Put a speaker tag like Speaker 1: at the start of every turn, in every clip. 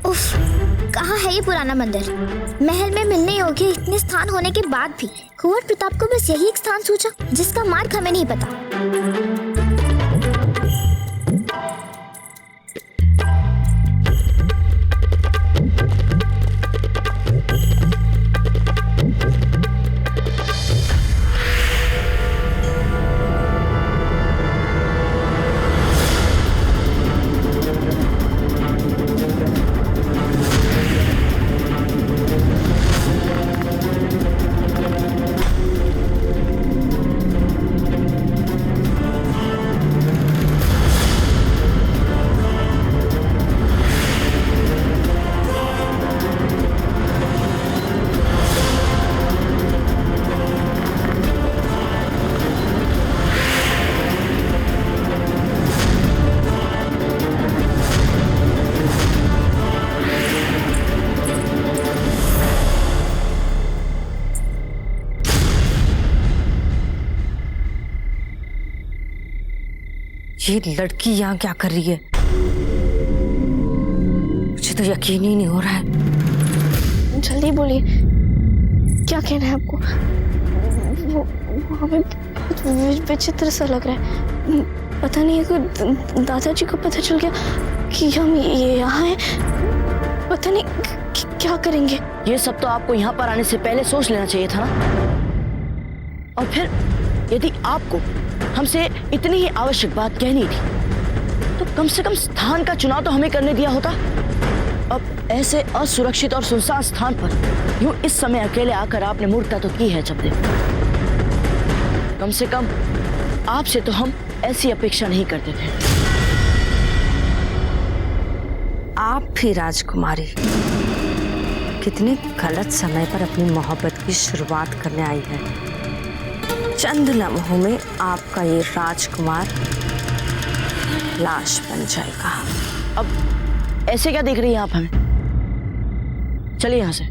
Speaker 1: उफ, कहाँ है ये पुराना मंदिर? महल में मिलने योग्य इतने स्थान होने के बाद भी कुंवर प्रताप को बस यही एक स्थान सूझा जिसका मार्ग हमें नहीं पता।
Speaker 2: ये लड़की यहाँ क्या कर रही है? मुझे तो यकीन ही नहीं हो रहा है।
Speaker 3: जल्दी बोलिए, क्या कहना है आपको? वो हमें विचित्र सा लग रहा है। पता नहीं है, दादाजी को पता चल गया कि हम ये यहाँ हैं, पता नहीं क्या करेंगे।
Speaker 4: ये सब तो आपको यहाँ पर आने से पहले सोच लेना चाहिए था ना। और फिर यदि आपको हमसे इतनी ही आवश्यक बात कहनी थी तो कम से कम स्थान का चुनाव तो हमें करने दिया होता। अब ऐसे असुरक्षित और सुनसान स्थान पर यूं इस समय अकेले आकर आपने मूर्खता तो की है चपदे। कम से कम आपसे तो हम ऐसी अपेक्षा नहीं करते थे।
Speaker 2: आप भी राजकुमारी कितने गलत समय पर अपनी मोहब्बत की शुरुआत करने आई है। चंद लम्हों में आपका ये राजकुमार लाश बन जाएगा।
Speaker 4: अब ऐसे क्या देख रही हैं आप हमें? चलिए यहां से।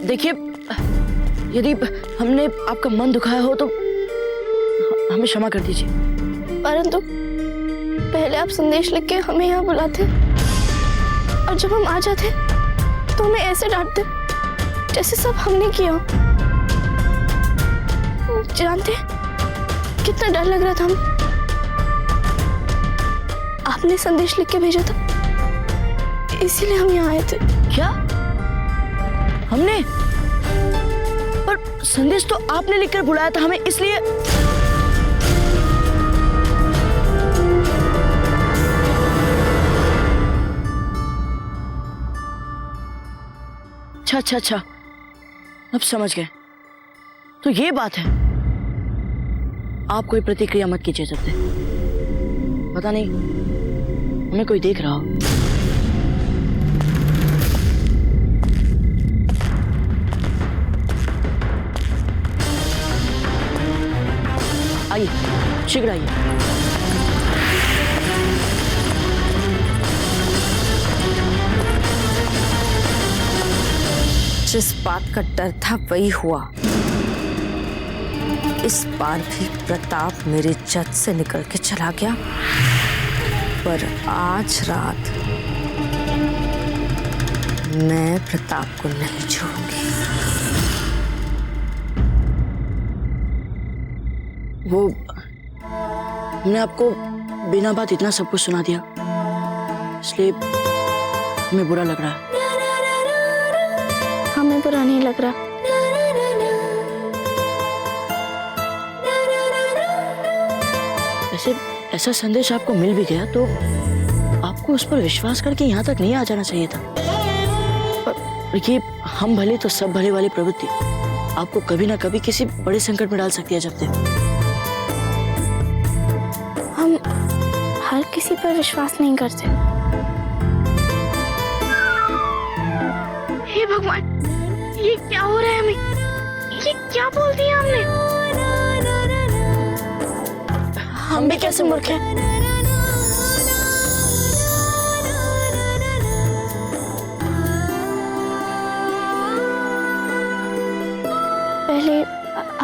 Speaker 4: देखिए, यदि हमने आपका मन दुखाया हो तो हमें क्षमा कर दीजिए।
Speaker 3: परंतु पहले आप संदेश लिख के हमें यहाँ बुलाते और जब हम आ जाते तो हमें ऐसे डांटते जैसे सब हमने किया। जानते कितना डर लग रहा था हमें। आपने संदेश लिख के भेजा था, इसीलिए हम यहाँ आए थे।
Speaker 4: क्या? हमने? पर संदेश तो आपने लिखकर बुलाया था हमें, इसलिए। अच्छा, अब समझ गए। तो ये बात है। आप कोई प्रतिक्रिया मत कीजिए जब तक, पता नहीं हमें कोई देख रहा हो। आइए, शीघ्र आइए।
Speaker 2: जिस बात का डर था वही हुआ। इस बार भी प्रताप मेरे जद से निकल के चला गया, पर आज रात मैं प्रताप को नहीं छोड़ूंगी।
Speaker 4: वो हमने आपको बिना बात इतना सब कुछ सुना दिया, इसलिए हमें बुरा लग रहा है।
Speaker 3: हमें बुरा नहीं लग रहा।
Speaker 4: वैसे ऐसा संदेश आपको मिल भी गया तो आपको उस पर विश्वास करके यहाँ तक नहीं आ जाना चाहिए था। देखिए, हम भले तो सब भले वाली प्रवृत्ति आपको कभी ना कभी किसी बड़े संकट में डाल सकती है। जब तक
Speaker 3: हम हर किसी पर विश्वास नहीं करते। हे भगवान, ये क्या हो रहा है हमें? ये क्या बोल दिया हमने? हम भी कैसे मूर्ख हैं? पहले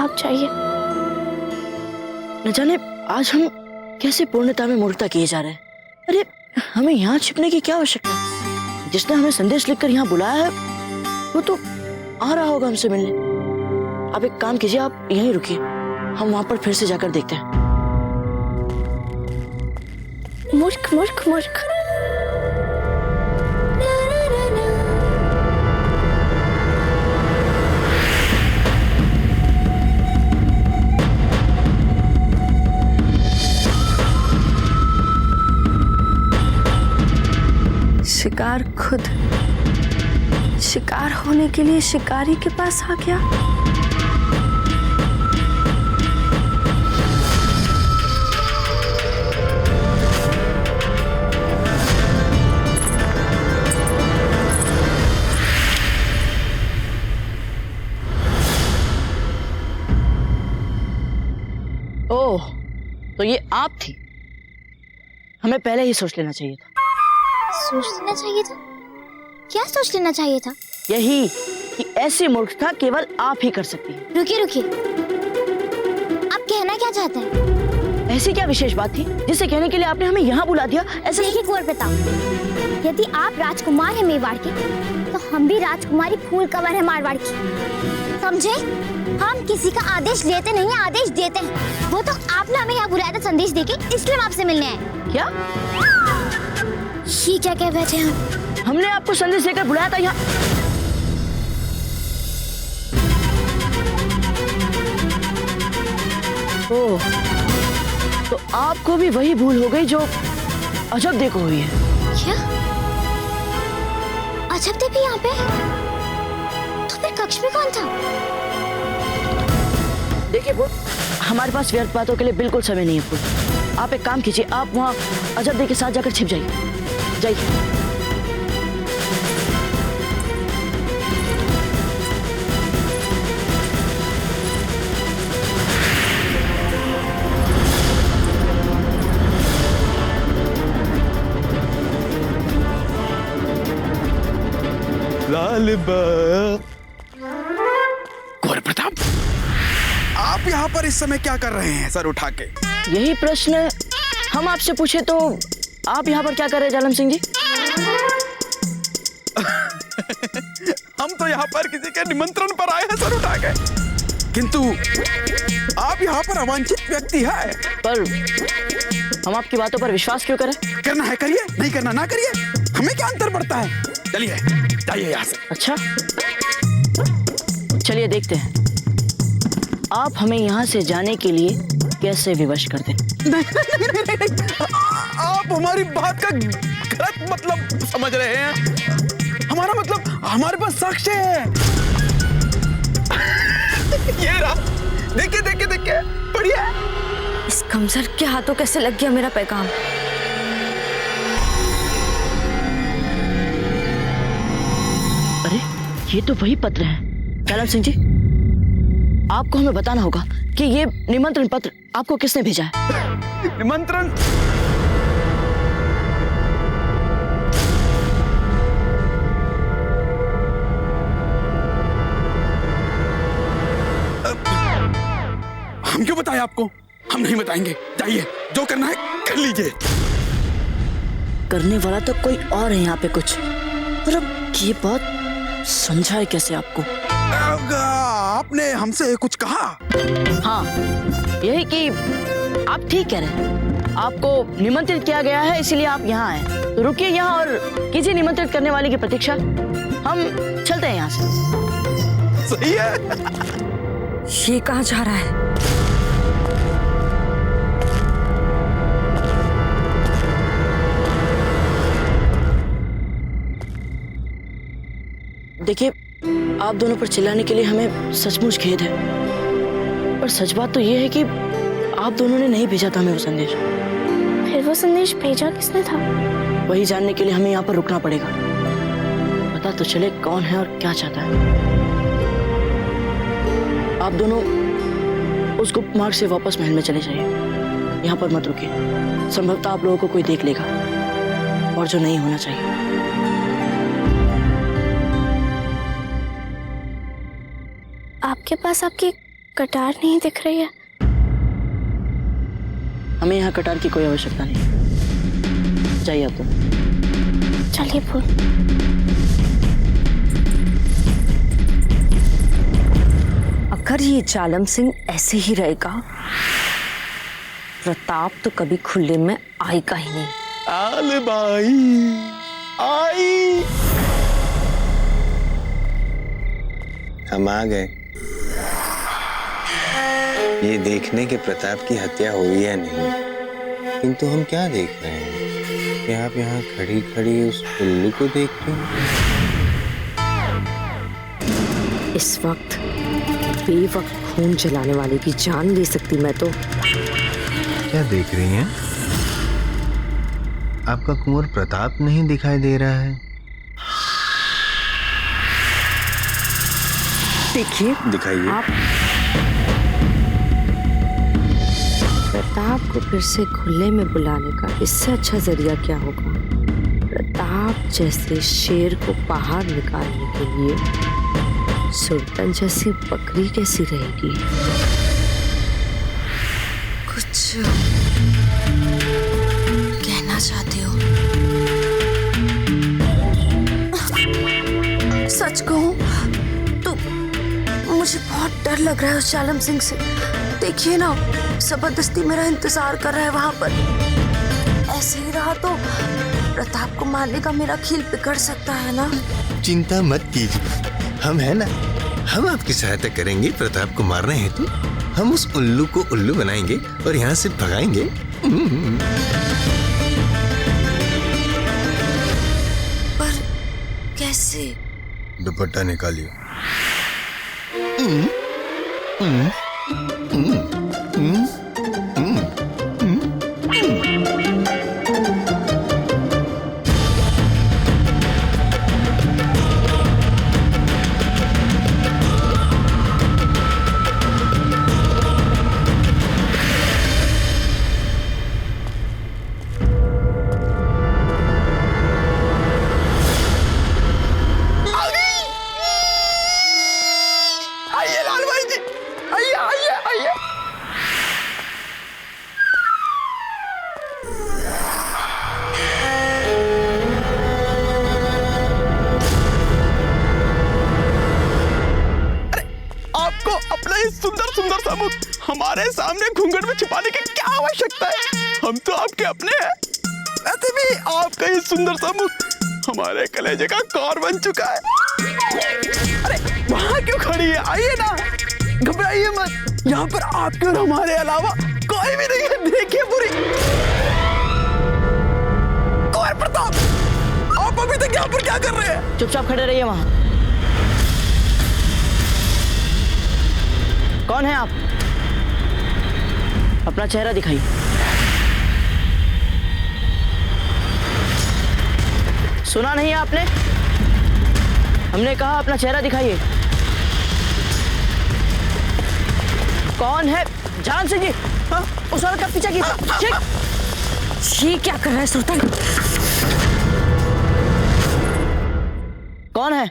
Speaker 3: आप जाइए।
Speaker 4: न जाने आज हम कैसे पूर्णता में मूर्खता किए जा रहे हैं। अरे हमें यहाँ छिपने की क्या आवश्यकता है? जिसने हमें संदेश लिखकर यहाँ बुलाया है वो तो आ रहा होगा हमसे मिलने। आप एक काम कीजिए, आप यहीं रुकिए, हम वहां पर फिर से जाकर देखते हैं।
Speaker 3: मूर्ख मूर्ख मूर्ख।
Speaker 2: शिकार खुद शिकार होने के लिए शिकारी के पास आ गया।
Speaker 4: ओह, तो ये आप थी। हमें पहले ही सोच लेना चाहिए था।
Speaker 1: सोच लेना चाहिए था? क्या सोच लेना चाहिए था?
Speaker 4: यही कि ऐसी मूर्खता केवल आप ही कर सकती हैं।
Speaker 1: रुकिए रुकिए, आप कहना क्या चाहते हैं?
Speaker 4: ऐसी क्या विशेष बात थी जिसे कहने के लिए आपने हमें यहाँ बुला दिया? ऐसे
Speaker 1: देखिए कुंवर प्रताप, यदि आप राजकुमार हैं मेवाड़ के, तो हम भी राजकुमारी फूल कंवर है मारवाड़ की। समझे? हम किसी का आदेश लेते नहीं, आदेश देते हैं। वो तो आपने हमें यहाँ बुलाया था संदेश देके, इसलिए हम आपसे मिलने आए।
Speaker 4: क्या?
Speaker 1: ये क्या कह बैठे हम?
Speaker 4: हमने आपको संदेश देकर बुलाया था यहाँ? ओह, तो आपको भी वही भूल हो गई जो अजब देखो हुई है।
Speaker 1: क्या? अजब देव भी यहाँ पे? तो फिर कक्ष में कौन था?
Speaker 4: देखिए वो, हमारे पास व्यर्थ बातों के लिए बिल्कुल समय नहीं है फूल। आप एक काम कीजिए, आप वहाँ अजब देव के साथ जाकर छिप जाइए। जाइए।
Speaker 5: लाल बाग। कुंवर प्रताप, आप यहाँ पर इस समय क्या कर रहे हैं सर उठा के?
Speaker 4: यही प्रश्न हम आपसे पूछे तो आप यहाँ पर क्या कर रहे हैं जालम सिंह जी?
Speaker 5: हम तो यहाँ पर किसी के निमंत्रण पर आए हैं सर उठा के, किंतु आप यहाँ पर अवांछित व्यक्ति है।
Speaker 4: पर हम आपकी बातों पर विश्वास क्यों करें?
Speaker 5: करना है करिए, नहीं करना ना करिए, हमें क्या अंतर पड़ता है। चलिए जाइए यहाँ से।
Speaker 4: अच्छा, चलिए देखते हैं आप हमें यहाँ से जाने के लिए कैसे विवश करते हैं।
Speaker 5: नहीं, आप हमारी बात का गलत मतलब समझ रहे हैं। हमारा मतलब, हमारे पास साक्ष्य है। ये रहा, देखिए देखिए देखिए, बढ़िया।
Speaker 2: इस कमजोर के हाथों कैसे लग गया मेरा पैगाम?
Speaker 4: अरे ये तो वही पत्र है। जालम सिंह जी, आपको हमें बताना होगा कि ये निमंत्रण पत्र आपको किसने भेजा है।
Speaker 5: निमंत्रण? हम क्यों बताएं आपको? हम नहीं बताएंगे। जाइए, जो करना है कर लीजिए।
Speaker 4: करने वाला तो कोई और है यहाँ पे कुछ, पर अब ये बात समझाए कैसे आपको?
Speaker 5: आपने हमसे कुछ कहा?
Speaker 4: हाँ, यही कि आप ठीक कह रहे हैं। आपको निमंत्रित किया गया है इसलिए आप यहाँ आए। तो रुकिए यहाँ और कीजिए निमंत्रित करने वाले की प्रतीक्षा। हम चलते हैं यहाँ से।
Speaker 5: सही है।
Speaker 2: ये कहाँ जा रहा है?
Speaker 4: देखिए, आप दोनों पर चिल्लाने के लिए हमें सचमुच खेद है, पर सच बात तो ये है कि आप दोनों ने नहीं भेजा था हमें वो संदेश।
Speaker 3: फिर वो संदेश भेजा किसने था?
Speaker 4: वही जानने के लिए हमें यहाँ पर रुकना पड़ेगा। पता तो चले कौन है और क्या चाहता है। आप दोनों उस गुप्त मार्ग से वापस महल में चले जाइए, यहाँ पर मत रुकिए। संभवतः आप लोगों को कोई देख लेगा, और जो नहीं होना चाहिए।
Speaker 3: आपके पास आपकी कटार नहीं दिख रही है?
Speaker 4: हमें यहाँ कटार की कोई आवश्यकता नहीं। जाइए आप तुम।
Speaker 3: चलिए फूल।
Speaker 2: अगर ये जालम सिंह ऐसे ही रहेगा, प्रताप तो कभी खुले में आएगा ही नहीं।
Speaker 5: लालबाई आई।
Speaker 6: हम आ गए। ये देखने के प्रताप की हत्या हुई है नहीं, किंतु हम क्या देख रहे हैं कि आप यहाँ खड़ी खड़ी उस उल्लू को देख रहे हैं।
Speaker 2: इस वक्त बेवक्त खून जलाने वाले की जान ले सकती मैं तो।
Speaker 6: क्या देख रही हैं? आपका कुंवर प्रताप नहीं दिखाई दे रहा है?
Speaker 2: देखिए,
Speaker 6: दिखाइए।
Speaker 2: आप प्रताप को फिर से खुले में बुलाने का इससे अच्छा जरिया क्या होगा? प्रताप जैसे शेर को बाहर निकालने के लिए सुल्तान जैसी बकरी कैसी रहेगी? कुछ कहना चाहते हो? सच कहूं तो मुझे बहुत डर लग रहा है उस जालम सिंह से। देखिए ना, जबरदस्ती मेरा इंतजार कर रहा है वहां पर। ऐसे ही रहा तो प्रताप को मारने का मेरा खेल बिगड़ सकता है ना।
Speaker 6: चिंता मत कीजिए, हम है ना, हम आपकी सहायता करेंगे। प्रताप को मारना है तो हम उस उल्लू को उल्लू बनाएंगे और यहाँ से भगाएंगे।
Speaker 2: पर कैसे?
Speaker 6: दुपट्टा निकालिए।
Speaker 5: आइए लालबाई जी, आइए आइए आइए। अरे आपको अपना ये सुंदर सुंदर सबूत हमारे सामने घूंघट में छिपाने की क्या आवश्यकता है? हम तो आपके अपने हैं। वैसे भी आपका ये सुंदर सबूत हमारे कलेजे का कौर बन चुका है। अरे वहां क्यों खड़ी है? आइए ना, घबराइए मत। यहाँ पर आपके और हमारे अलावा कोई भी नहीं है। देखिए पूरी। कुंवर प्रताप, आप अभी तक यहाँ पर क्या कर रहे हैं?
Speaker 4: चुपचाप खड़े रहिए वहां। कौन है आप? अपना चेहरा दिखाइए। सुना नहीं आपने? हमने कहा अपना चेहरा दिखाइए। कौन है? जान सिंह जी, हाँ? उस औरत का पीछा कीजिए।
Speaker 2: ये क्या कर रहा है सुल्तान?
Speaker 4: कौन है?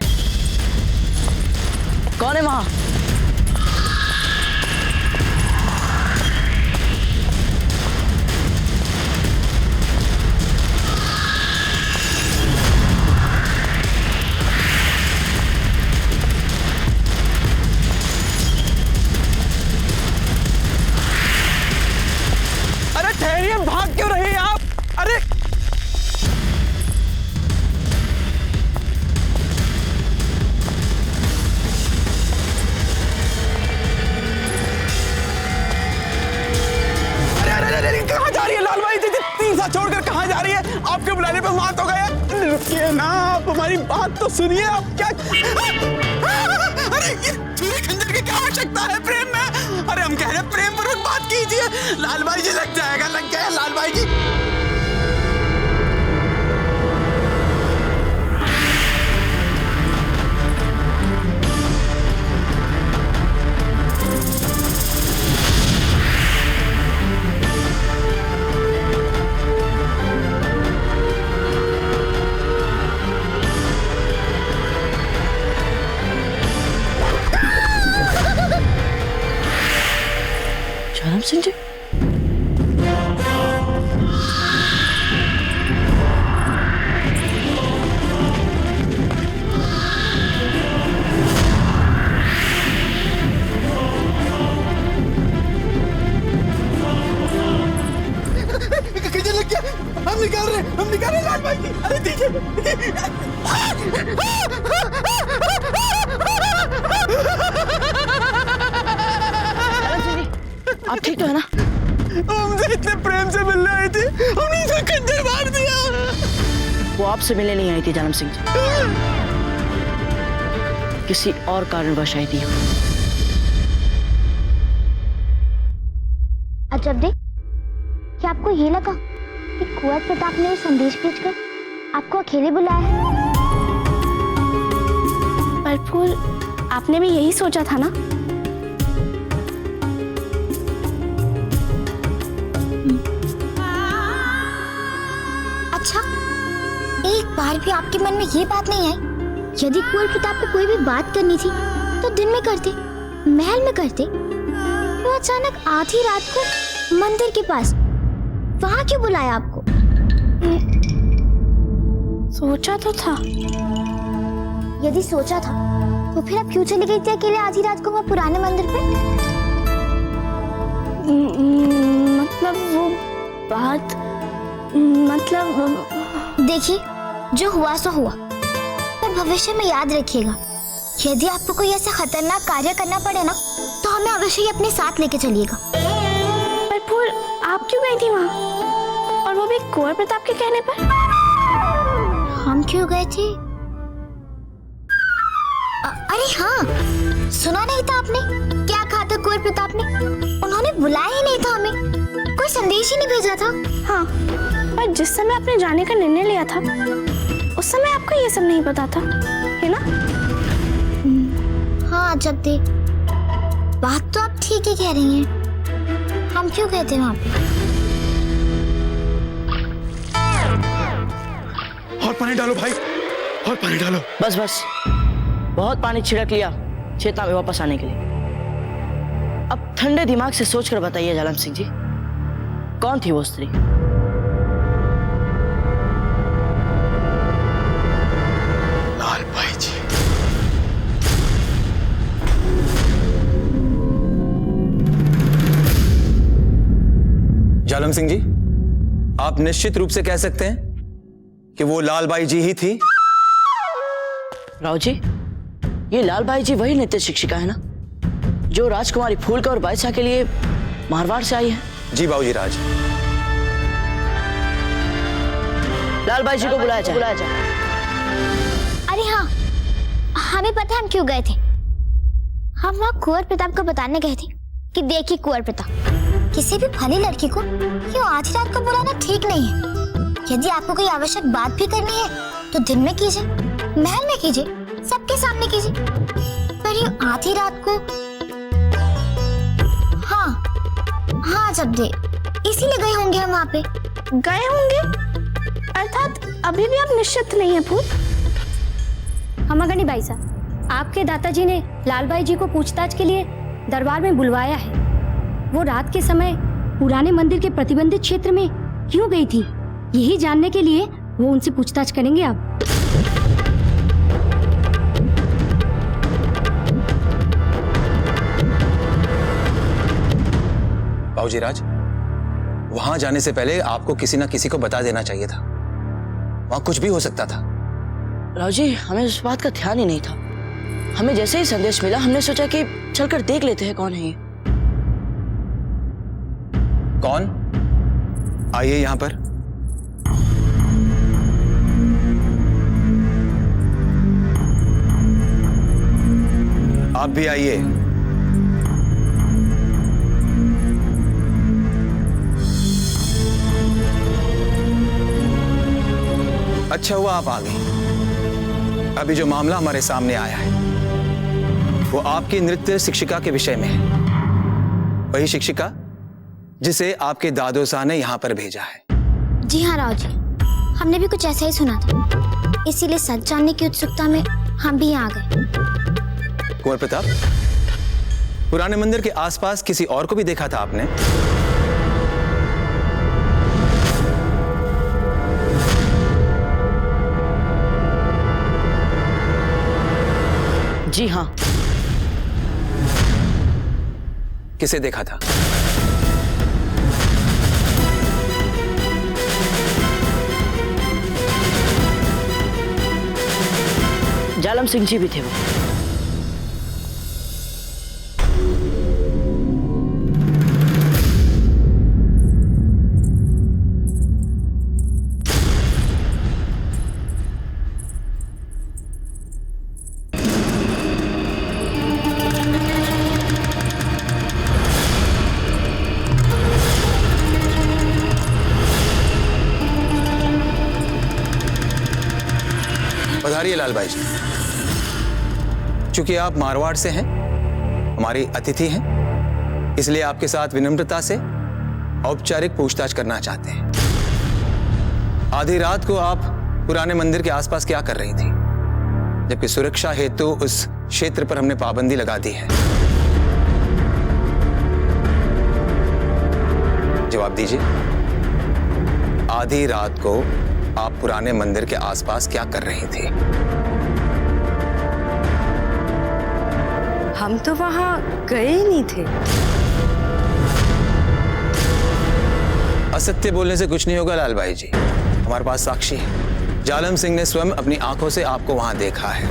Speaker 4: कौन है वहां?
Speaker 5: अरे ठहरिए, भाग क्यों रहे हैं आप? अरे कहाँ जा रही है लालबाई जी? तीसरा छोड़कर कहाँ जा रही है? आपके बुलाने पे वहां तो गए। रुकिए ना, आप हमारी बात तो सुनिए। आप क्या अरे ये छुरी खंजर की क्या आवश्यकता है प्रेम में? अरे हम कह रहे हैं प्रेम पूर्वक बात कीजिए। लालबाई जी लग जाएगा, लग जाएगा लालबाई जी।
Speaker 4: जालम सिंह जी,
Speaker 5: किचन लग गया, हम निकाल रहे लाल भाई की। अरे देखिए
Speaker 4: जालम सिंह जी, आप ठीक तो है ना?
Speaker 5: हमसे इतने प्रेम से मिलने आई थी, हमने इसे खंजर मार दिया।
Speaker 4: वो आपसे मिलने नहीं आई थी जालम सिंह जी, किसी और कारणवश आई थी।
Speaker 1: अजब देख, क्या आपको ये लगा कि कुंवर प्रताप ने संदेश भेजकर आपको अकेले बुलाया है?
Speaker 3: पर फूल, आपने भी यही सोचा था ना?
Speaker 1: अच्छा, एक बार भी आपके मन में ये बात नहीं आई यदि कुंवर प्रताप को कोई भी बात करनी थी तो दिन में करते, महल में करते? वो अचानक आधी रात को मंदिर के पास वहां क्यों बुलाया आपको?
Speaker 3: सोचा तो था।
Speaker 1: यदि सोचा था तो फिर आप क्यों चली गई थी अकेले आधी रात को वहाँ पुराने मंदिर पे?
Speaker 3: मतलब वो बात, मतलब
Speaker 1: देखिए, जो हुआ सो हुआ, पर भविष्य में याद रखिएगा, यदि आपको कोई ऐसा खतरनाक कार्य करना पड़े ना तो हमें अवश्य ही अपने साथ लेके चलिएगा।
Speaker 3: पर फूल, आप क्यों गई थी वहाँ, और वो भी कुंवर प्रताप के कहने पर?
Speaker 1: हम क्यों गए थे? अरे हाँ, सुना नहीं था आपने क्या कहा था कुंवर प्रताप ने? उन्होंने बुलाया ही नहीं था हमें, कोई संदेश ही नहीं भेजा था।
Speaker 3: हाँ, पर जिस समय आपने जाने का निर्णय लिया था उस समय आपको ये सब नहीं पता था, है ना?
Speaker 1: हाँ, जब दे, बात तो आप ठीक ही कह रही हैं। हम क्यों गए थे वहाँ पे?
Speaker 5: और पानी डालो भाई, और पानी डालो।
Speaker 4: बस बस, बहुत पानी छिड़क लिया चेतना में वापस आने के लिए। अब ठंडे दिमाग से सोचकर बताइए जालम सिंह जी, कौन थी वो स्त्री?
Speaker 5: लाल भाई जी।
Speaker 7: जालम सिंह जी, आप निश्चित रूप से कह सकते हैं कि वो लाल बाई जी ही थी?
Speaker 4: राव जी, ये लाल बाई जी वही नृत्य शिक्षिका है ना, जो राजकुमारी फूलका और बादशाह के लिए मारवाड़ से आई है?
Speaker 7: जी बाबूजी राज।
Speaker 4: लाल बाई जी को बुलाया जाए।
Speaker 1: अरे हाँ, हमें पता है हम क्यों गए थे। हम वहाँ कुंवर प्रताप को बताने गए थे कि देखिए कुंवर प्रताप, किसी भी भली लड़की को क्यों आधी रात को बुलाना ठीक नहीं है। यदि आपको कोई आवश्यक बात भी करनी है तो दिन में कीजिए, महल में कीजिए, सबके सामने कीजिए, पर ये आधी रात को? हाँ जब दे, इसीलिए गए होंगे हम वहाँ पे।
Speaker 3: गए होंगे अर्थात अभी भी आप निश्चित नहीं है फूल?
Speaker 8: हमगनी बाई साहब, आपके दादाजी ने लाल बाई जी को पूछताछ के लिए दरबार में बुलवाया है। वो रात के समय पुराने मंदिर के प्रतिबंधित क्षेत्र में क्यों गई थी, यही जानने के लिए वो उनसे पूछताछ करेंगे आप।
Speaker 7: बाबूजी राज, वहां जाने से पहले आपको किसी ना किसी को बता देना चाहिए था, वहां कुछ भी हो सकता था।
Speaker 4: राव जी, हमें उस बात का ध्यान ही नहीं था। हमें जैसे ही संदेश मिला हमने सोचा कि चलकर देख लेते हैं कौन है ये।
Speaker 7: कौन? आइए यहां पर। आप भी आइए। अच्छा हुआ आप आ गई। अभी जो मामला हमारे सामने आया है वो आपकी नृत्य शिक्षिका के विषय में है, वही शिक्षिका जिसे आपके दादो साहब ने यहाँ पर भेजा है।
Speaker 1: जी हाँ राव जी, हमने भी कुछ ऐसा ही सुना था, इसीलिए सच जानने की उत्सुकता में हम भी यहाँ आ गए।
Speaker 7: कुंवर प्रताप, पुराने मंदिर के आसपास किसी और को भी देखा था आपने?
Speaker 4: जी हाँ।
Speaker 7: किसे देखा था?
Speaker 4: जालम सिंह जी भी थे वो।
Speaker 7: पधारिए लाल भाई जी। चूंकि आप मारवाड़ से हैं, हमारी अतिथि हैं, इसलिए आपके साथ विनम्रता से औपचारिक पूछताछ करना चाहते हैं। आधी रात को आप पुराने मंदिर के आसपास क्या कर रही थी, जबकि सुरक्षा हेतु उस क्षेत्र पर हमने पाबंदी लगा दी है? जवाब दीजिए। आधी रात को आप पुराने मंदिर के आसपास क्या कर रही थी?
Speaker 2: हम तो वहां गए ही नहीं थे।
Speaker 7: असत्य बोलने से कुछ नहीं होगा लाल भाई जी, हमारे पास साक्षी है। जालम सिंह ने स्वयं अपनी आंखों से आपको वहां देखा है।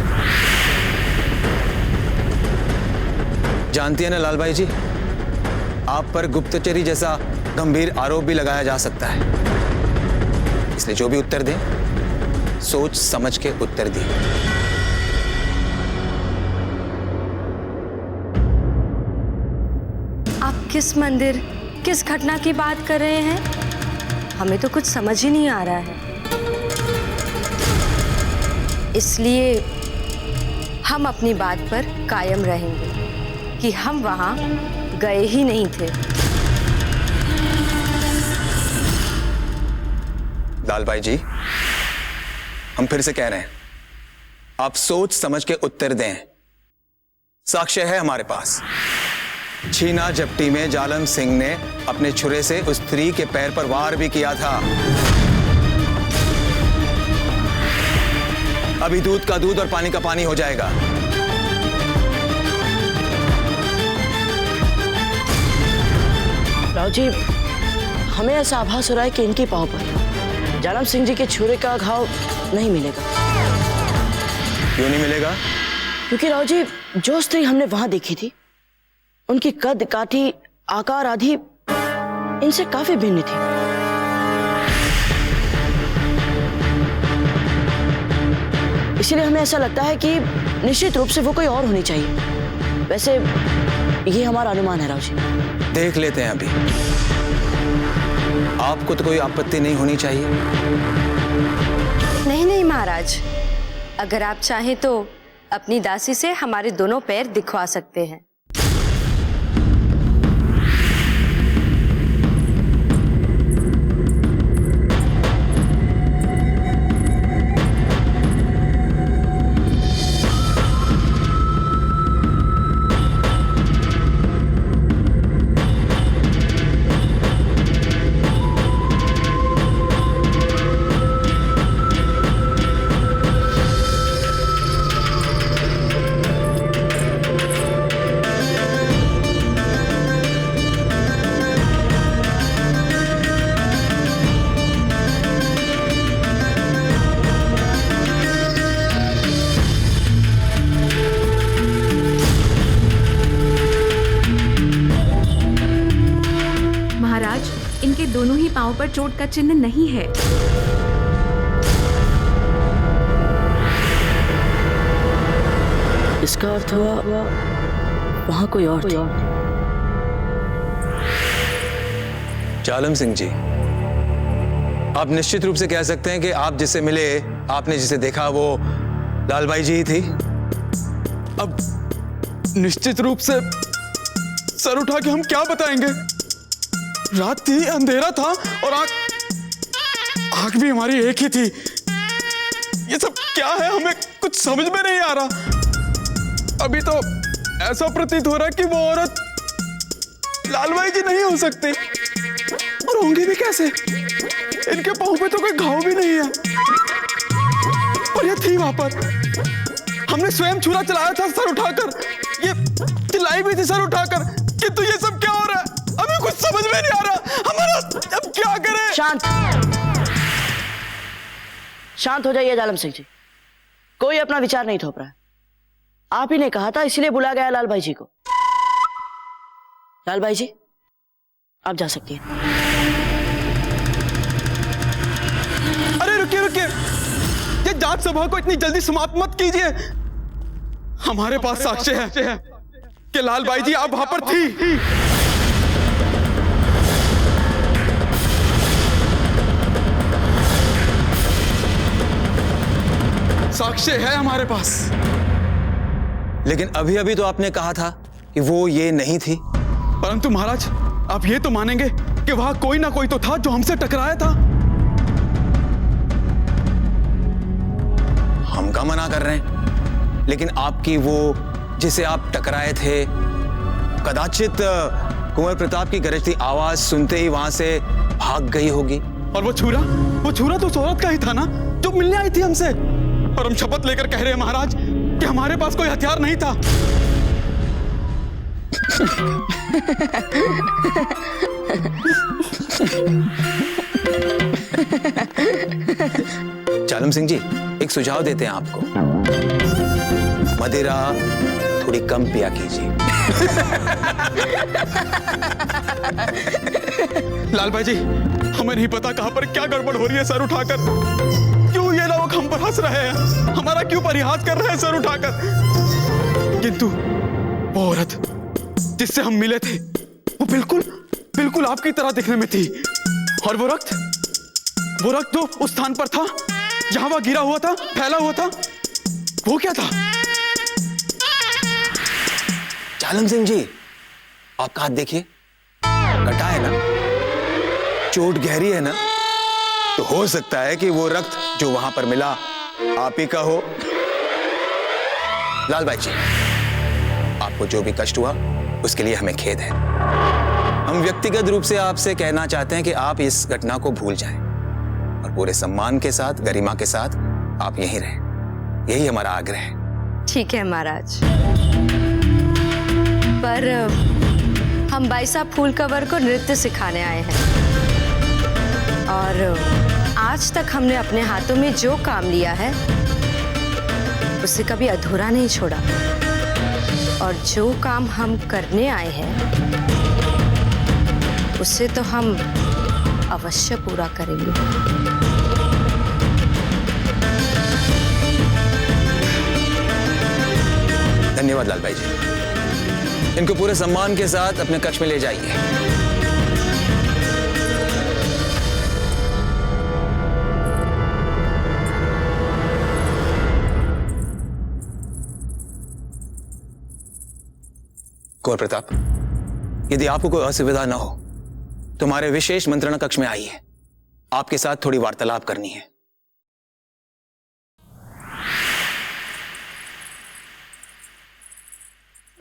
Speaker 7: जानती है ना लाल भाई जी, आप पर गुप्तचरी जैसा गंभीर आरोप भी लगाया जा सकता है, इसलिए जो भी उत्तर दें सोच समझ के उत्तर दें।
Speaker 2: आप किस मंदिर, किस घटना की बात कर रहे हैं? हमें तो कुछ समझ ही नहीं आ रहा है, इसलिए हम अपनी बात पर कायम रहेंगे कि हम वहां गए ही नहीं थे।
Speaker 7: लाल भाई जी, हम फिर से कह रहे हैं, आप सोच समझ के उत्तर दें। साक्ष्य है हमारे पास। छीना झपटी में जालम सिंह ने अपने छुरे से उस स्त्री के पैर पर वार भी किया था। अभी दूध का दूध और पानी का पानी हो जाएगा।
Speaker 4: राव जी, हमें ऐसा आभास हो रहा है कि इनके पांव पर जालम सिंह जी के छुरे का घाव नहीं मिलेगा।
Speaker 7: क्यों नहीं मिलेगा?
Speaker 4: क्योंकि राव जी, जो स्त्री हमने वहां देखी थी, उनकी कद काठी आकार आदि इनसे काफी भिन्न थी। इसीलिए हमें ऐसा लगता है कि निश्चित रूप से वो कोई और होनी चाहिए। वैसे ये हमारा अनुमान है राव जी।
Speaker 7: देख लेते हैं अभी। आपको तो कोई आपत्ति नहीं होनी चाहिए।
Speaker 2: नहीं नहीं महाराज, अगर आप चाहें तो अपनी दासी से हमारे दोनों पैर दिखवा सकते हैं।
Speaker 9: इनके दोनों ही पांव पर चोट का चिन्ह नहीं है।
Speaker 4: इसका अर्थ हुआ वहां कोई और थी।
Speaker 7: जालम सिंह जी, आप निश्चित रूप से कह सकते हैं कि आप जिससे मिले, आपने जिसे देखा, वो लालबाई जी ही थी?
Speaker 5: अब निश्चित रूप से सर उठा के हम क्या बताएंगे? रात थी, अंधेरा था और आंख भी हमारी एक ही थी। ये सब क्या है, हमें कुछ समझ में नहीं आ रहा। अभी तो ऐसा प्रतीत हो रहा है कि वो औरत लालबाई जी नहीं हो सकती। और होंगी भी कैसे? इनके पाँव पे तो कोई घाव भी नहीं है और ये थी वहां पर। हमने स्वयं छुरा चलाया था सर उठाकर, ये चिल्लाई भी थी सर उठाकर, किंतु ये सब क्या हो रहा है? हमें कुछ समझ में नहीं आ रहा। हमारा अब क्या करें?
Speaker 4: शांत हो जाइए जालम सिंह जी, कोई अपना विचार नहीं थोप रहा है। आप ही ने कहा था, इसीलिए बुला गया लाल भाई जी को। लाल भाई जी आप जा सकती हैं।
Speaker 5: अरे रुकिए रुकिए, ये जांच सभा को इतनी जल्दी समाप्त मत कीजिए। हमारे पास साक्ष्य है कि लालबाई जी आप वहां पर थी। साक्ष्य है हमारे पास।
Speaker 7: लेकिन अभी अभी तो आपने कहा था कि वो ये नहीं थी।
Speaker 5: परंतु महाराज, आप ये तो मानेंगे कि वहां कोई ना कोई तो था जो हमसे टकराया था।
Speaker 7: हम का मना कर रहे हैं, लेकिन आपकी वो जिसे आप टकराए थे, कदाचित कुंवर प्रताप की गरजती आवाज सुनते ही वहां से भाग गई होगी।
Speaker 5: और वो छुरा तो उस औरत का ही था ना जो मिलने आई थी हमसे। और हम शपथ लेकर कह रहे हैं महाराज कि हमारे पास कोई हथियार नहीं था।
Speaker 7: जालम सिंह जी, एक सुझाव देते हैं आपको, मदिरा थोड़ी कम पिया कीजिए।
Speaker 5: लाल भाई जी, हमें नहीं पता कहां पर क्या गड़बड़ हो रही है सर उठाकर। क्यों ये लोग हम पर हंस रहे हैं, हमारा क्यों परिहास कर रहे हैं सर उठाकर। किंतु वो औरत जिससे हम मिले थे वो बिल्कुल आपकी तरह दिखने में थी। और वो रक्त जो उस स्थान पर था जहां वह गिरा हुआ था, फैला हुआ था, वो क्या था?
Speaker 7: जालम सिंह जी, आपका हाथ देखिए, कटा है ना, चोट गहरी है ना, तो हो सकता है कि वो रक्त जो वहां पर मिला आप ही का हो। लाल भाई जी, आपको जो भी कष्ट हुआ उसके लिए हमें खेद है। हम व्यक्तिगत रूप से आपसे कहना चाहते हैं कि आप इस घटना को भूल जाएं और पूरे सम्मान के साथ, गरिमा के साथ आप यहीं रहें। यही हमारा आग्रह है।
Speaker 2: ठीक है महाराज, पर हम बाईसा फूल कवर को नृत्य सिखाने आए हैं और आज तक हमने अपने हाथों में जो काम लिया है उसे कभी अधूरा नहीं छोड़ा। और जो काम हम करने आए हैं उसे तो हम अवश्य पूरा करेंगे।
Speaker 7: धन्यवाद लाल भाई जी, इनको पूरे सम्मान के साथ अपने कक्ष में ले जाइए। कुंवर प्रताप, यदि आपको कोई असुविधा न हो तो हमारे विशेष मंत्रणा कक्ष में आइए, आपके साथ थोड़ी वार्तालाप करनी है।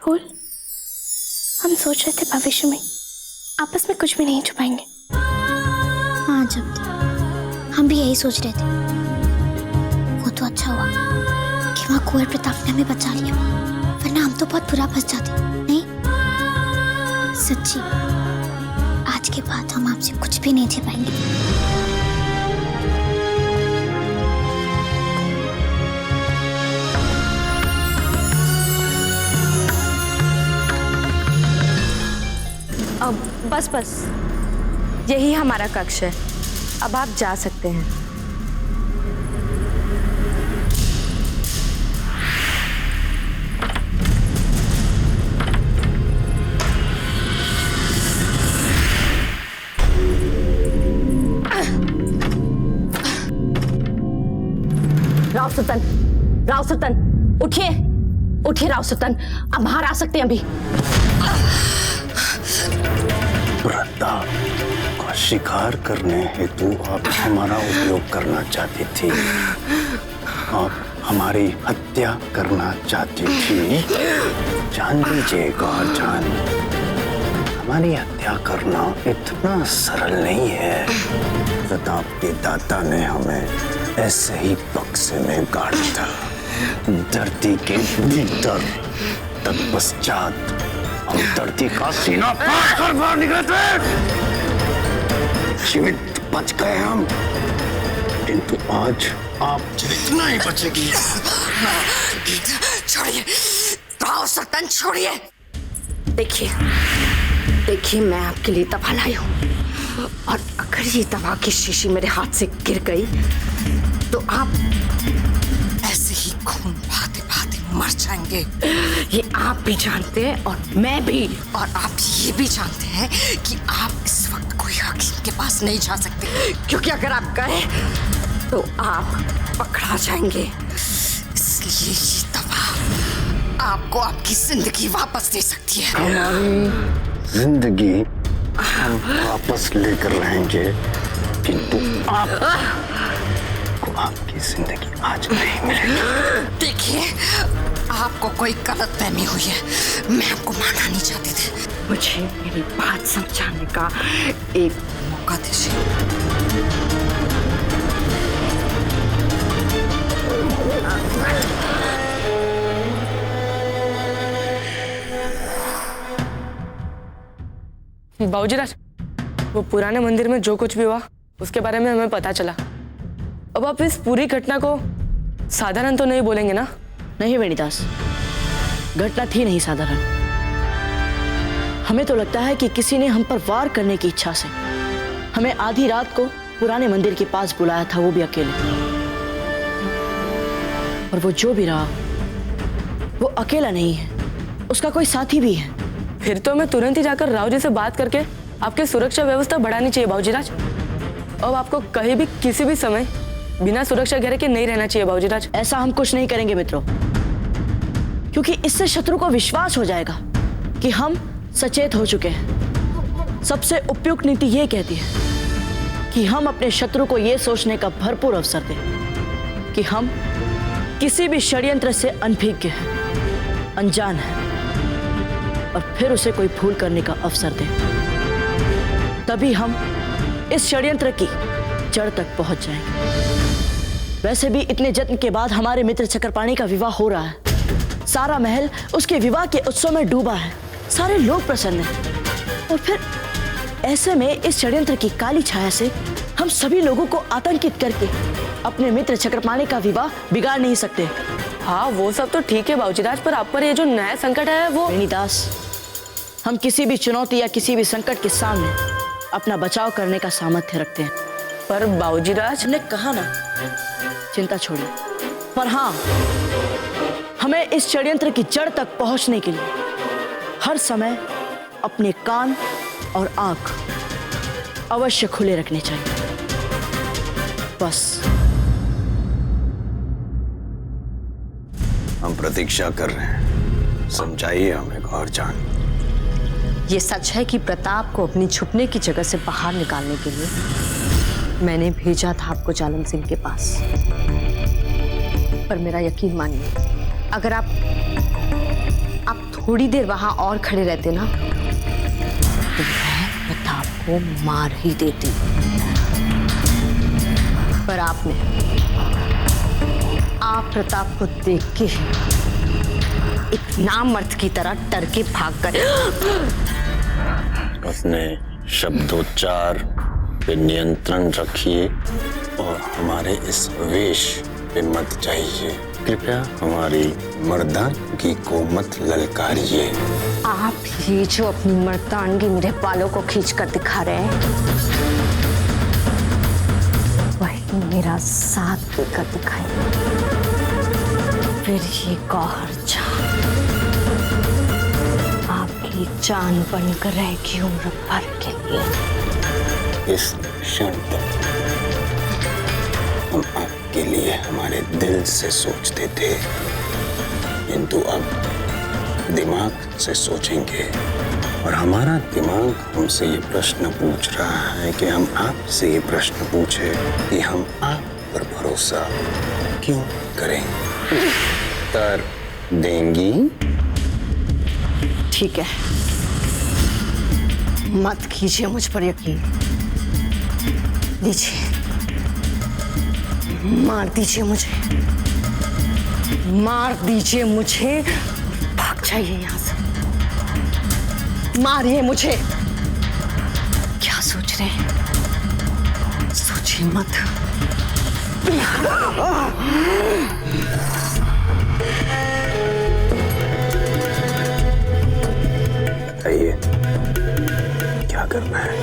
Speaker 3: फूल, हम सोच रहे थे भविष्य में आपस में कुछ भी नहीं छुपाएंगे।
Speaker 1: हाँ जब हम भी यही सोच रहे थे। वो तो अच्छा हुआ कि वहाँ कुंवर प्रताप ने हमें बचा लिया, वरना हम तो बहुत बुरा फंस जाते। नहीं सच्ची, आज के बाद हम आपसे कुछ भी नहीं छिपाएंगे।
Speaker 2: अब बस यही हमारा कक्ष है, अब आप जा सकते हैं।
Speaker 10: राव सुल्तान, उठिए राव सुल्तान, अब बाहर आ सकते हैं अभी।
Speaker 11: प्रताप का शिकार करने हेतु आप हमारा उपयोग करना चाहती थी। आप हमारी हत्या करना चाहती थी। जान लीजिए गौरजान, हमारी हत्या करना इतना सरल नहीं है। प्रताप के दादा ने हमें ऐसे ही बक्से में गाड़ा था, धरती के भीतर। तत्पश्चात हम धरती का सीना फाड़ कर बाहर निकले थे। जीवित बच गए हम, किंतु आज आप जीवित नहीं बचेगी।
Speaker 10: छोड़िए राव सल्तान, छोड़िए। देखिए मैं आपके लिए दवा लाई हूँ, और अगर ये दवा की शीशी मेरे हाथ से गिर गई तो आप ऐसे ही खून बहाते बहाते मर जाएंगे। ये आप भी जानते हैं और मैं भी, और आप ये भी जानते हैं कि आप इस वक्त कोई हकीम के पास नहीं जा सकते, क्योंकि अगर आप गए तो आप पकड़ा जाएंगे। इसलिए ये दवा आपको आपकी जिंदगी वापस दे सकती है।
Speaker 11: हमारी जिंदगी हम वापस लेकर रहेंगे, किंतु आपको आपकी जिंदगी आज नहीं मिलेगी।
Speaker 10: देखिए, आपको कोई गलतफहमी हुई है, मैं आपको मारना नहीं चाहती थी। मुझे मेरी बात समझाने का एक मौका दीजिए।
Speaker 12: बाबूजीराज, वो पुराने मंदिर में जो कुछ भी हुआ उसके बारे में हमें पता चला। अब आप इस पूरी घटना को साधारण तो नहीं बोलेंगे ना?
Speaker 4: नहीं वेणीदास, घटना थी नहीं साधारण। हमें तो लगता है कि किसी ने हम पर वार करने की इच्छा से हमें आधी रात को पुराने मंदिर के पास बुलाया था, वो भी अकेले। और वो जो भी रहा वो अकेला नहीं है, उसका कोई साथी भी है।
Speaker 12: फिर तो हमें तुरंत ही जाकर राव जी से बात करके आपकी सुरक्षा व्यवस्था बढ़ानी चाहिए बाबूजीराज। अब आपको कहीं भी किसी भी समय बिना सुरक्षा घेरे के नहीं रहना चाहिए बाबूजीराज।
Speaker 4: ऐसा हम कुछ नहीं करेंगे मित्रों, क्योंकि इससे शत्रु को विश्वास हो जाएगा कि हम सचेत हो चुके हैं। सबसे उपयुक्त नीति ये कहती है कि हम अपने शत्रु को ये सोचने का भरपूर अवसर दें कि हम किसी भी षड्यंत्र से अनभिज्ञ हैं, अनजान हैं, और फिर उसे कोई भूल करने का अवसर दें। तभी हम इस षड्यंत्र की जड़ तक पहुंच जाएंगे। वैसे भी इतने जत्न के बाद हमारे मित्र चक्रपाणी का विवाह हो रहा है। सारा महल उसके विवाह के उत्सव में डूबा है, सारे लोग प्रसन्न हैं। और फिर ऐसे में इस षड्यंत्र की काली छाया से हम सभी लोगों को आतंकित करके अपने मित्र चक्रपाणी का विवाह बिगाड़ नहीं सकते।
Speaker 12: हाँ, वो सब तो ठीक है बाबूजीराज, पर आप पर ये जो नया संकट है वो।
Speaker 4: वेणीदास, हम किसी भी चुनौती या किसी भी संकट के सामने अपना बचाव करने का सामर्थ्य रखते हैं।
Speaker 12: पर बाबूजीराज,
Speaker 4: ने कहा ना, चिंता छोड़िए। पर हाँ, हमें इस षड्यंत्र की जड़ तक पहुंचने के लिए हर समय अपने कान और आंख अवश्य खुले रखने चाहिए। बस
Speaker 11: हम प्रतीक्षा कर रहे हैं, समझाइए हमें गौरजान।
Speaker 2: ये सच है कि प्रताप को अपनी छुपने की जगह से बाहर निकालने के लिए मैंने भेजा था आपको जालम सिंह के पास। पर मेरा यकीन मानिए, अगर आप थोड़ी देर वहां और खड़े रहते ना तो मैं प्रताप को मार ही देती। पर आप प्रताप को देख के एक नामर्द की तरह डर के भाग गए।
Speaker 11: अपने शब्दोच्चार पे नियंत्रण रखिए और हमारे इस वेश पे मत जाइए। कृपया हमारी मर्दानगी को मत ललकारिए।
Speaker 2: आप ये जो अपनी मर्दानगी मेरे बालों को खींच कर दिखा रहे हैं, वही मेरा साथ देकर दिखाएंगे। फिर ये गौहर जान आपकी जान बनकर रहेगी उम्र भर के लिए।
Speaker 11: इस क्षण तक हम आपके लिए हमारे दिल से सोचते थे, किंतु अब दिमाग से सोचेंगे। और हमारा दिमाग हमसे ये प्रश्न पूछ रहा है कि हम आपसे ये प्रश्न पूछे कि हम आप पर भरोसा क्यों करें।
Speaker 6: कर देंगी?
Speaker 10: ठीक है, मत कीजिए मुझ पर यकीन, दीजिए, मार दीजिए मुझे, मार दीजिए मुझे, भाग जाइए यहां से, मारिए मुझे। क्या सोच रहे हैं? सोचिए मत।
Speaker 11: बताइए क्या करना है?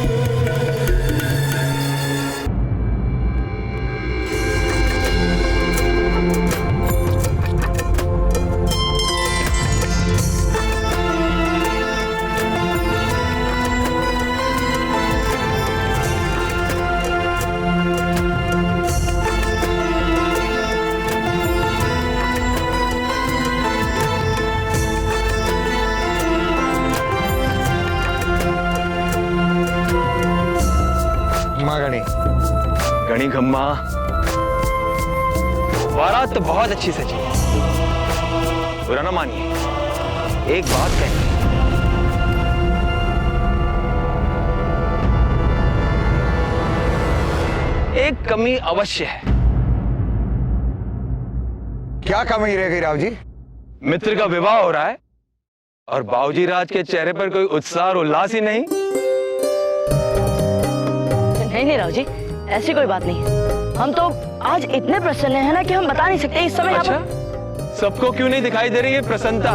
Speaker 7: गणी खम्मा, बारात तो बहुत अच्छी सजी है, बुरा ना मानिए। एक बात कहनी, एक कमी अवश्य है।
Speaker 11: क्या कमी रह गई राव जी?
Speaker 7: मित्र का विवाह हो रहा है और बाबूजी राज के चेहरे पर कोई उत्साह और उल्लास ही नहीं।
Speaker 4: नहीं राव जी, ऐसी कोई बात नहीं है। हम तो आज इतने प्रसन्न हैं ना कि हम बता नहीं सकते इस समय।
Speaker 7: अच्छा, सबको क्यों नहीं दिखाई दे रही है प्रसन्नता?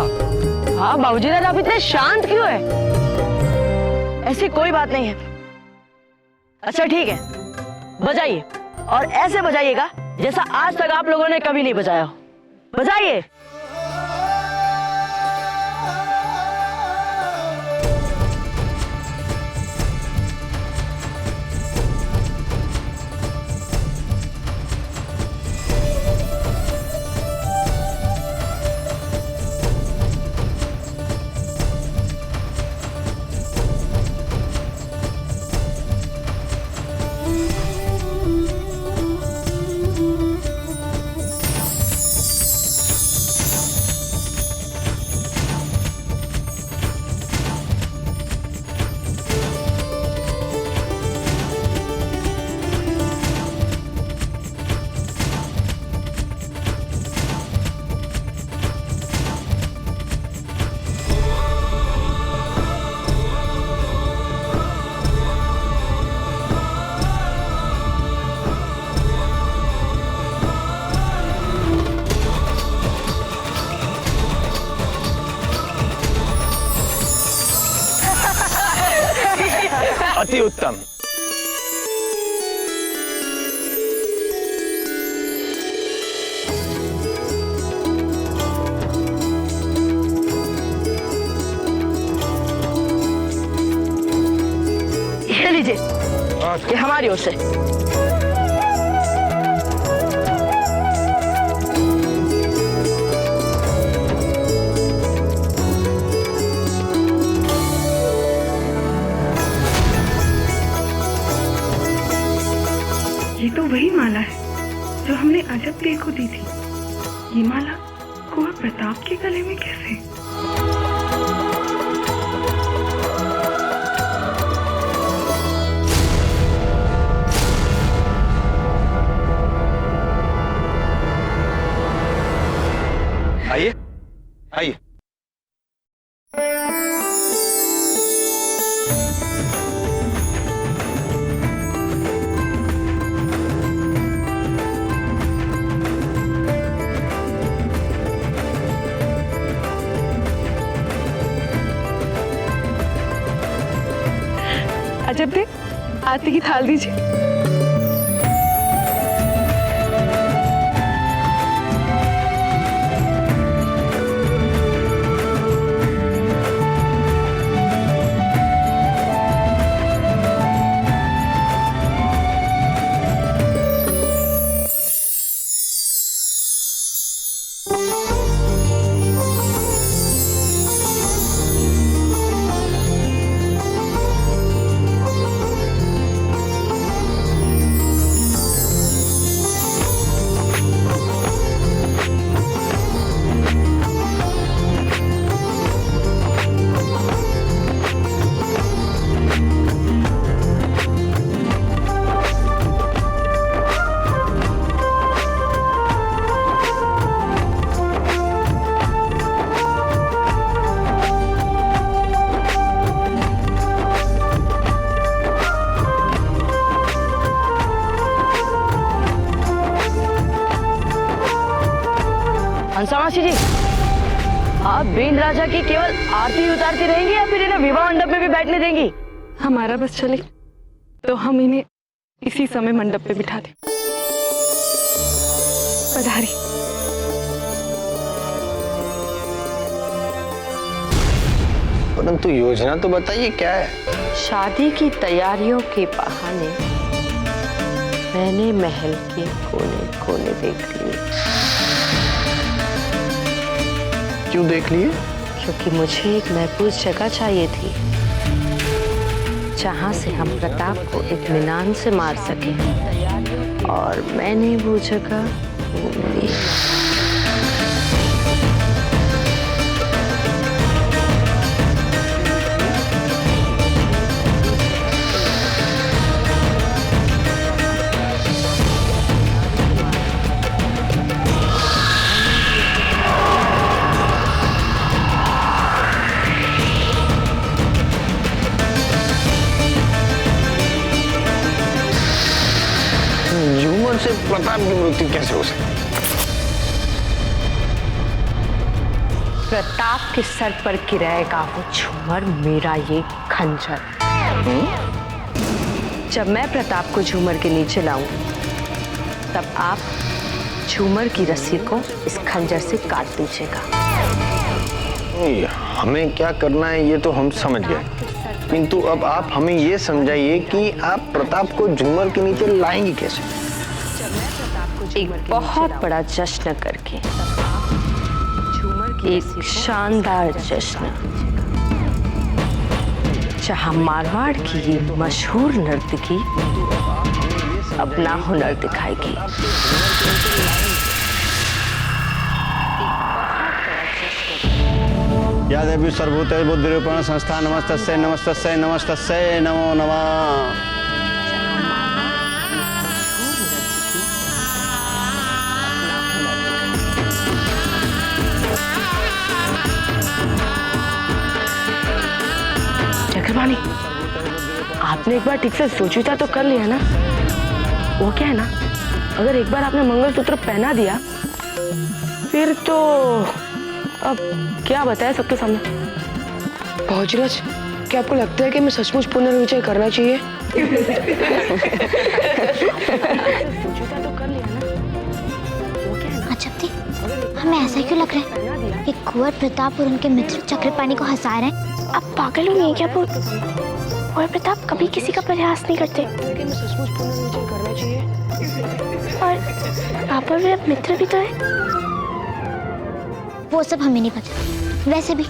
Speaker 4: हाँ बाबूजी राज, आप इतने शांत क्यों है? ऐसी कोई बात नहीं है। अच्छा ठीक है, बजाइए, और ऐसे बजाइएगा जैसा आज तक आप लोगों ने कभी नहीं बजाया हो। बजाइए।
Speaker 7: अति उत्तम।
Speaker 4: ये लीजिए, ये हमारी ओर से।
Speaker 13: ये तो वही माला है जो हमने अजब देव को दी थी। ये माला कुंवर प्रताप के गले में कैसे?
Speaker 7: आइए आइए।
Speaker 13: अजब देव, आरती की थाल दीजिए।
Speaker 4: मासी जी, आप बीन राजा की केवल आरती उतारती रहेंगी या फिर इन्हें विवाह मंडप में भी बैठने देंगी?
Speaker 13: हमारा बस चले तो हम इन्हें इसी समय मंडप पे बिठा दें। पधारी।
Speaker 11: परंतु योजना तो बताइए क्या है?
Speaker 2: शादी की तैयारियों के बहाने मैंने महल के कोने कोने देख लिए।
Speaker 11: क्यों देख लिए?
Speaker 2: क्योंकि मुझे एक महफूज जगह चाहिए थी जहां से हम प्रताप को इत्मीनान से मार सके, और मैंने वो जगह ढूंढ ली।
Speaker 11: झूमर से प्रताप की मृत्यु कैसे हो सकती?
Speaker 2: प्रताप के सर पर गिराएगा वो झूमर, मेरा ये खंजर। जब मैं प्रताप को झूमर के नीचे लाऊं, तब आप झूमर की रस्सी को इस खंजर से काट दीजिएगा।
Speaker 11: हमें क्या करना है ये तो हम समझ गए, किंतु अब आप हमें ये समझाइए कि आप प्रताप को झूमर के नीचे लाएंगे कैसे?
Speaker 2: एक बहुत बड़ा जश्न करके, एक शानदार जश्न जहां मारवाड़ की ये मशहूर नर्तकी अपना हुनर दिखाएगी।
Speaker 11: या देवी सर्वभूते बुद्धिरूपेण संस्था नमस्तस्यै नमस्तस्यै नमस्तस्यै नमो नमः।
Speaker 12: चक्रपाणी, आपने एक बार ठीक से सोचा था तो कर लिया ना। वो क्या है ना, अगर एक बार आपने मंगलसूत्र पहना दिया फिर तो अब क्या बताया सबके सामने। भौजीराज, क्या आपको लगता है कि मैं सचमुच पुनर्विजय करना चाहिए?
Speaker 1: अच्छा थी, हमें ऐसा क्यों लग रहा है कि कुंवर प्रताप और उनके मित्र चक्रपाणी को हंसा रहे हैं?
Speaker 3: आप पागल हो गए क्या? कुंवर प्रताप कभी किसी का प्रयास नहीं करते।
Speaker 12: सचमुच पुनर्विजय करना चाहिए।
Speaker 3: और पापा वे मित्र भी तो है।
Speaker 1: वो सब हमें नहीं पता। वैसे भी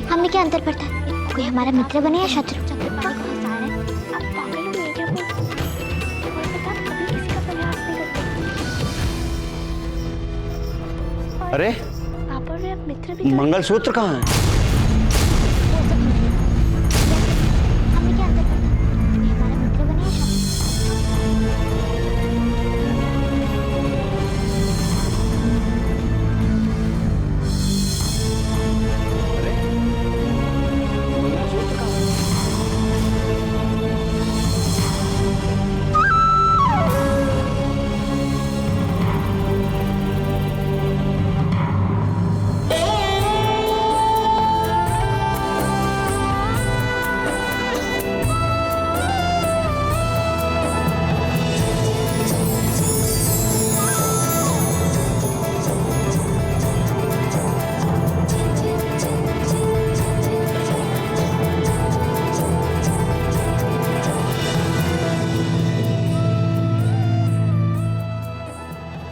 Speaker 1: हमें क्या अंतर पड़ता है, कोई हमारा मित्र बने या शत्रु। चक्रपाणी को हंसा रहे हैं।
Speaker 3: आप पागल हो गए क्या? कुंवर प्रताप कभी किसी का प्रयास नहीं करते।
Speaker 11: अरे
Speaker 3: पापा वे मित्र भी तो है।
Speaker 11: मंगलसूत्र कहाँ है?